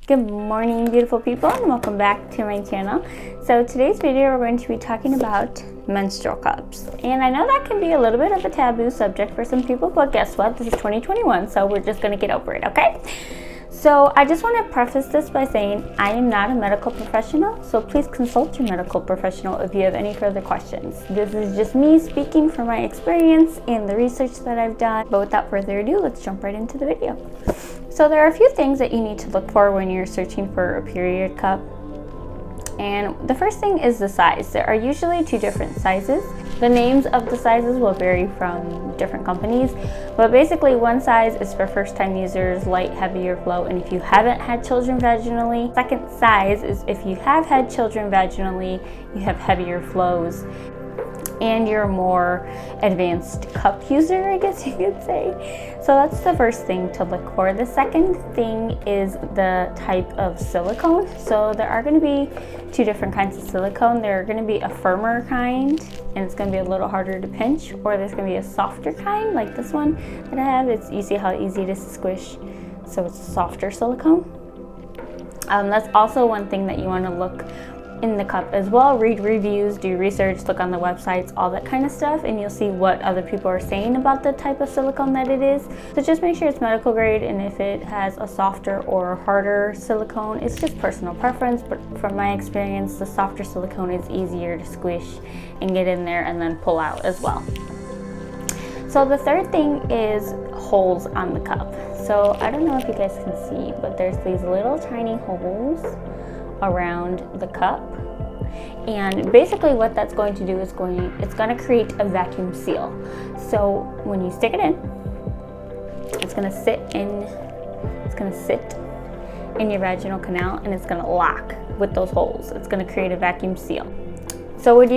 Good morning, beautiful people, and welcome back to my channel. So today's video we're going to be talking about menstrual cups, and I know that can be a little bit of a taboo subject for some people, but guess what, this is 2021, so we're just going to get over it. Okay, so I just want to preface this by saying I am not a medical professional, so please consult your medical professional if you have any further questions. This is just me speaking from my experience and the research that I've done, but without further ado, let's jump right into the video. So there are a few things that you need to look for when you're searching for a period cup. And the first thing is the size. There are usually two different sizes. The names of the sizes will vary from different companies, but basically one size is for first-time users, light, heavier flow, and if you haven't had children vaginally. Second size is if you have had children vaginally, you have heavier flows, and you're a more advanced cup user, I guess you could say. So that's the first thing to look for. The second thing is the type of silicone. So there are going to be two different kinds of silicone. There are going to be a firmer kind, and it's going to be a little harder to pinch, or there's going to be a softer kind, like this one that I have. You see how easy it is to squish, so it's a softer silicone. That's also one thing that you want to look in the cup as well. Read reviews, do research, look on the websites, all that kind of stuff, and you'll see what other people are saying about the type of silicone that it is. So just make sure it's medical grade, and if it has a softer or harder silicone, it's just personal preference, but from my experience, the softer silicone is easier to squish and get in there and then pull out as well. So the third thing is holes on the cup. So I don't know if you guys can see, but there's these little tiny holes around the cup, and basically what that's going to do is it's going to create a vacuum seal. So when you stick it in, it's going to sit in your vaginal canal, and it's going to lock with those holes. It's going to create a vacuum seal. So what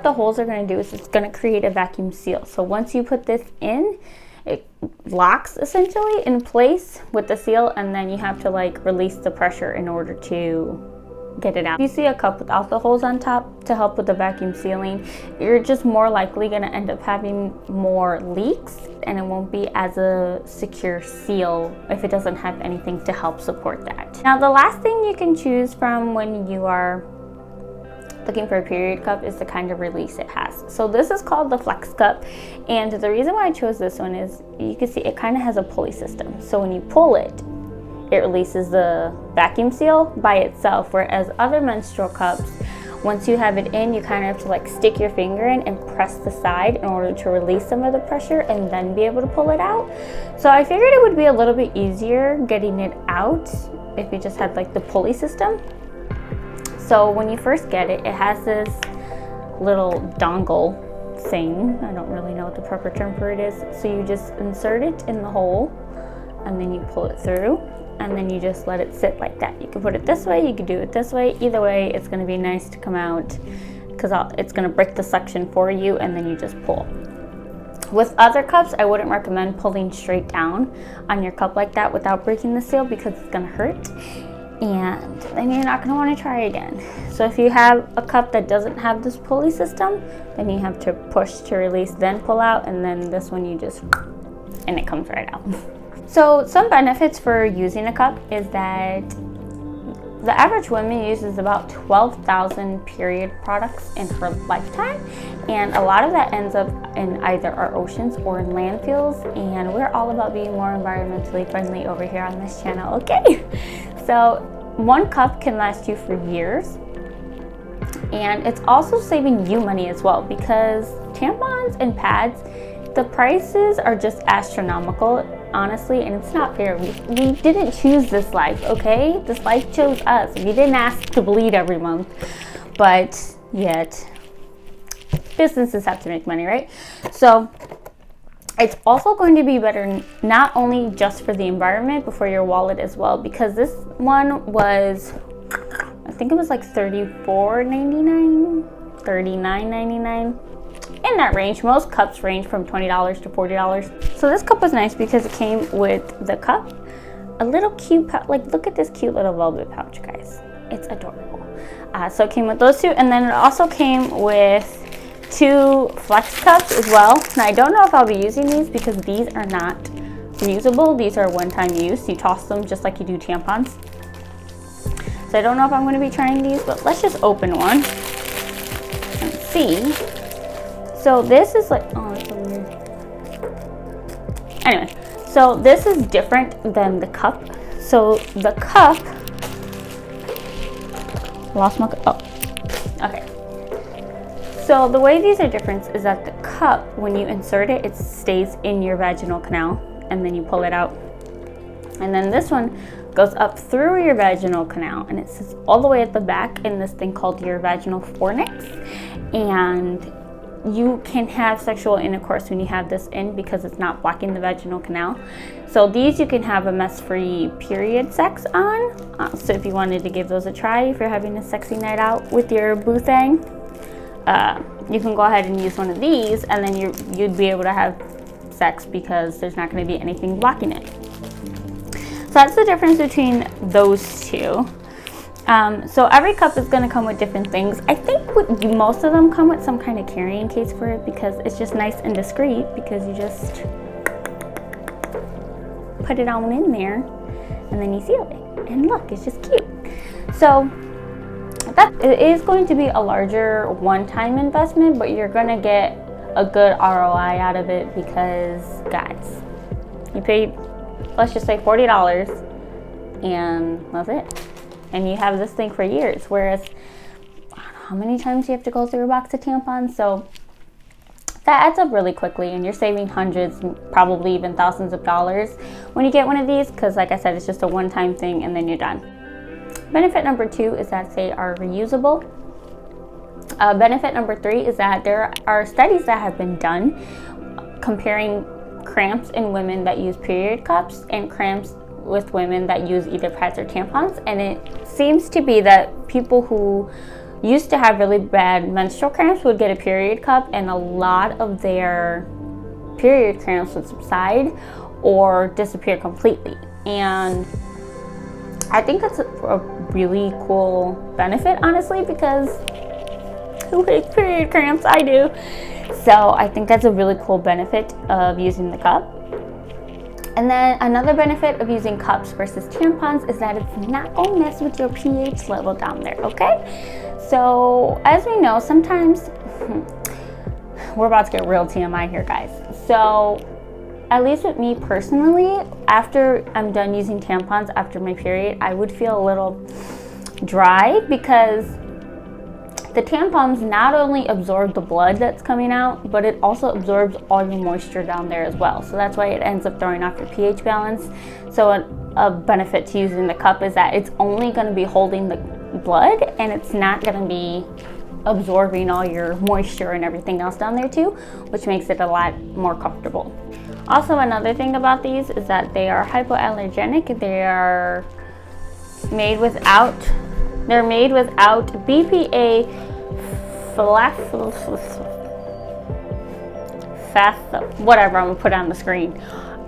the holes are going to do is it's going to create a vacuum seal. So once you put this in, it locks essentially in place with the seal, and then you have to release the pressure in order to get it out. If you see a cup without the holes on top to help with the vacuum sealing, you're just more likely going to end up having more leaks, and it won't be as a secure seal if it doesn't have anything to help support that. Now the last thing you can choose from when you are looking for a period cup is the kind of release it has. So this is called the Flex Cup, and the reason why I chose this one is you can see it kind of has a pulley system. So when you pull it, it releases the vacuum seal by itself, whereas other menstrual cups, once you have it in, you kind of have to stick your finger in and press the side in order to release some of the pressure and then be able to pull it out. So I figured it would be a little bit easier getting it out if you just had the pulley system. So when you first get it, it has this little dongle thing. I don't really know what the proper term for it is. So you just insert it in the hole, and then you pull it through, and then you just let it sit like that. You can put it this way, you can do it this way. Either way, it's going to be nice to come out because it's going to break the suction for you, and then you just pull. With other cups, I wouldn't recommend pulling straight down on your cup like that without breaking the seal, because it's going to hurt, and then you're not going to want to try again. So if you have a cup that doesn't have this pulley system, then you have to push to release, then pull out, and then this one you just, and it comes right out. So some benefits for using a cup is that the average woman uses about 12,000 period products in her lifetime, and a lot of that ends up in either our oceans or in landfills, and we're all about being more environmentally friendly over here on this channel, okay? So one cup can last you for years, and it's also saving you money as well, because tampons and pads, the prices are just astronomical, honestly, and it's not fair. We didn't choose this life, okay? This life chose us. We didn't ask to bleed every month, but yet businesses have to make money, right? So it's also going to be better not only just for the environment, but for your wallet as well, because this one was, I think it was $34.99, $39.99. In that range. Most cups range from $20 to $40. So this cup was nice because it came with the cup, a little cute pouch. Look at this cute little velvet pouch, guys. It's adorable. So it came with those two, and then it also came with two Flex cups as well. Now I don't know if I'll be using these because these are not reusable. These are one-time use. You toss them just like you do tampons. So I don't know if I'm going to be trying these, but let's just open one and see. So this is like, oh, it's so weird. Anyway, so this is different than the cup. So the cup, lost my cup, oh, okay. So the way these are different is that the cup, when you insert it, it stays in your vaginal canal and then you pull it out. And then this one goes up through your vaginal canal and it sits all the way at the back in this thing called your vaginal fornix. And you can have sexual intercourse when you have this in because it's not blocking the vaginal canal. So these you can have a mess-free period sex on. So if you wanted to give those a try, if you're having a sexy night out with your boo thing, you can go ahead and use one of these and then you'd be able to have sex because there's not going to be anything blocking it. So that's the difference between those two. So every cup is going to come with different things. I think most of them come with some kind of carrying case for it because it's just nice and discreet because you just put it on in there and then you seal it. And look, it's just cute. So it is going to be a larger one-time investment, but you're going to get a good ROI out of it because, guys, you pay, let's just say $40 and that's it. And you have this thing for years, whereas I don't know how many times you have to go through a box of tampons. So that adds up really quickly and you're saving hundreds, probably even thousands of dollars when you get one of these because, like I said, it's just a one-time thing and then you're done. Benefit number 2 is that they are reusable. Benefit number 3 is that there are studies that have been done comparing cramps in women that use period cups and cramps with women that use either pads or tampons, and it seems to be that people who used to have really bad menstrual cramps would get a period cup and a lot of their period cramps would subside or disappear completely. And I think that's a really cool benefit, honestly, because who hates period cramps? I do. So I think that's a really cool benefit of using the cup. And then another benefit of using cups versus tampons is that it's not going to mess with your pH level down there, okay? So as we know, sometimes, we're about to get real TMI here, guys. So at least with me personally, after I'm done using tampons after my period, I would feel a little dry because the tampons not only absorb the blood that's coming out, but it also absorbs all your moisture down there as well. So that's why it ends up throwing off your pH balance. So a benefit to using the cup is that it's only going to be holding the blood and it's not going to be absorbing all your moisture and everything else down there too, which makes it a lot more comfortable. Also, another thing about these is that they are hypoallergenic. They are made without BPA whatever I'm gonna put on the screen,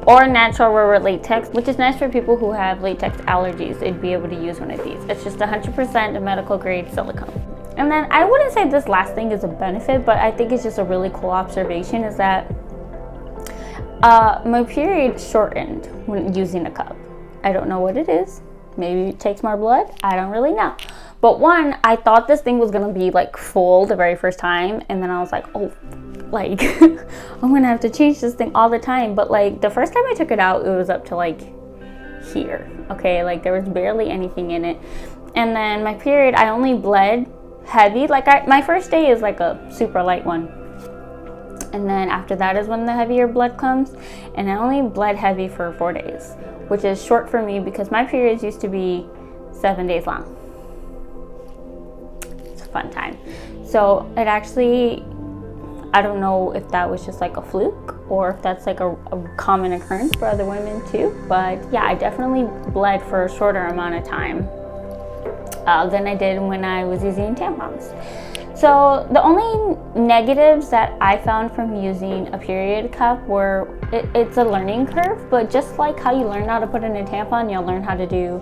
or natural rubber latex, which is nice for people who have latex allergies. They'd be able to use one of these. It's just 100% medical grade silicone. And then I wouldn't say this last thing is a benefit, but I think it's just a really cool observation is that my period shortened when using a cup. I don't know what it is. Maybe it takes more blood. I don't really know. But one, I thought this thing was gonna be like full the very first time, and then I was like, oh, like I'm gonna have to change this thing all the time. But like the first time I took it out, it was up to like here. Okay, like there was barely anything in it. And then my period, I only bled heavy. Like my first day is like a super light one. And then after that is when the heavier blood comes, and I only bled heavy for 4 days, which is short for me because my periods used to be 7 days long. It's a fun time. So it actually, I don't know if that was just like a fluke or if that's like a common occurrence for other women too, but yeah, I definitely bled for a shorter amount of time than I did when I was using tampons. So the only negatives that I found from using a period cup were it's a learning curve, but just like how you learn how to put in a tampon, you'll learn how to do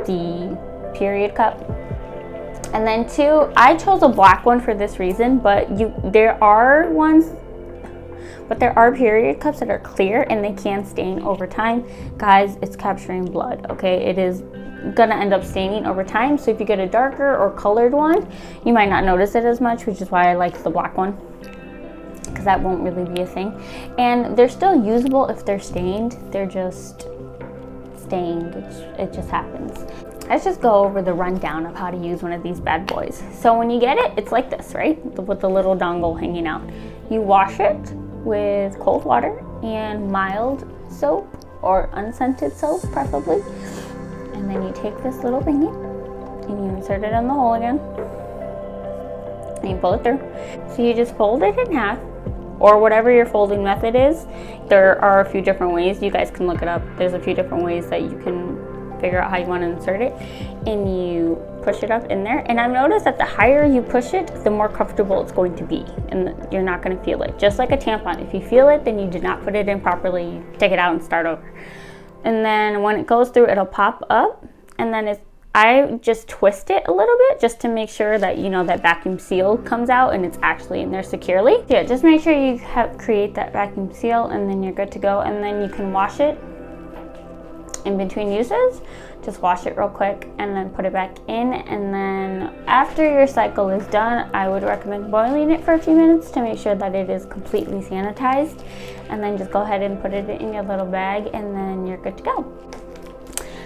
the period cup. And then 2, I chose a black one for this reason, but there are ones, But there are period cups that are clear and they can stain over time. Guys, it's capturing blood, okay? It is gonna end up staining over time. So if you get a darker or colored one, you might not notice it as much, which is why I like the black one, because that won't really be a thing. And they're still usable if they're stained. They're just stained. It just happens. Let's just go over the rundown of how to use one of these bad boys. So when you get it, it's like this, right? With the little dongle hanging out. You wash it with cold water and mild soap or unscented soap, preferably. And then you take this little thingy and you insert it in the hole again. And you pull it through. So you just fold it in half, or whatever your folding method is. There are a few different ways. You guys can look it up. There's a few different ways that you can figure out how you want to insert it, and you push it up in there. And I've noticed that the higher you push it, the more comfortable it's going to be, and you're not going to feel it. Just like a tampon, if you feel it, then you did not put it in properly. You take it out and start over. And then when it goes through, it'll pop up, and then I just twist it a little bit just to make sure that, you know, that vacuum seal comes out and it's actually in there securely. Yeah, just make sure you create that vacuum seal, and then you're good to go. And then you can wash it in between uses. Just wash it real quick and then put it back in. And then after your cycle is done, I would recommend boiling it for a few minutes to make sure that it is completely sanitized. And then just go ahead and put it in your little bag, and then you're good to go.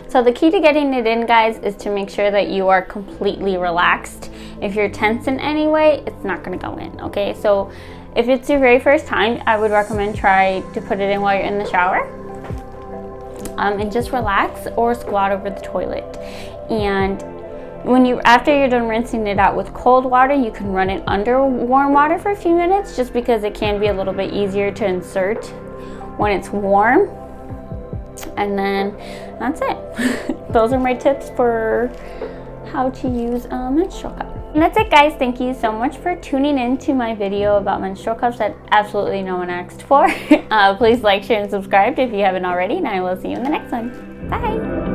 So the key to getting it in, guys, is to make sure that you are completely relaxed. If you're tense in any way, it's not gonna go in, okay? So if it's your very first time, I would recommend try to put it in while you're in the shower. And just relax or squat over the toilet. And after you're done rinsing it out with cold water, you can run it under warm water for a few minutes, just because it can be a little bit easier to insert when it's warm. And then that's it. Those are my tips for how to use a menstrual cup. And that's it, guys. Thank you so much for tuning in to my video about menstrual cups that absolutely no one asked for. Please like, share, and subscribe if you haven't already, and I will see you in the next one. Bye.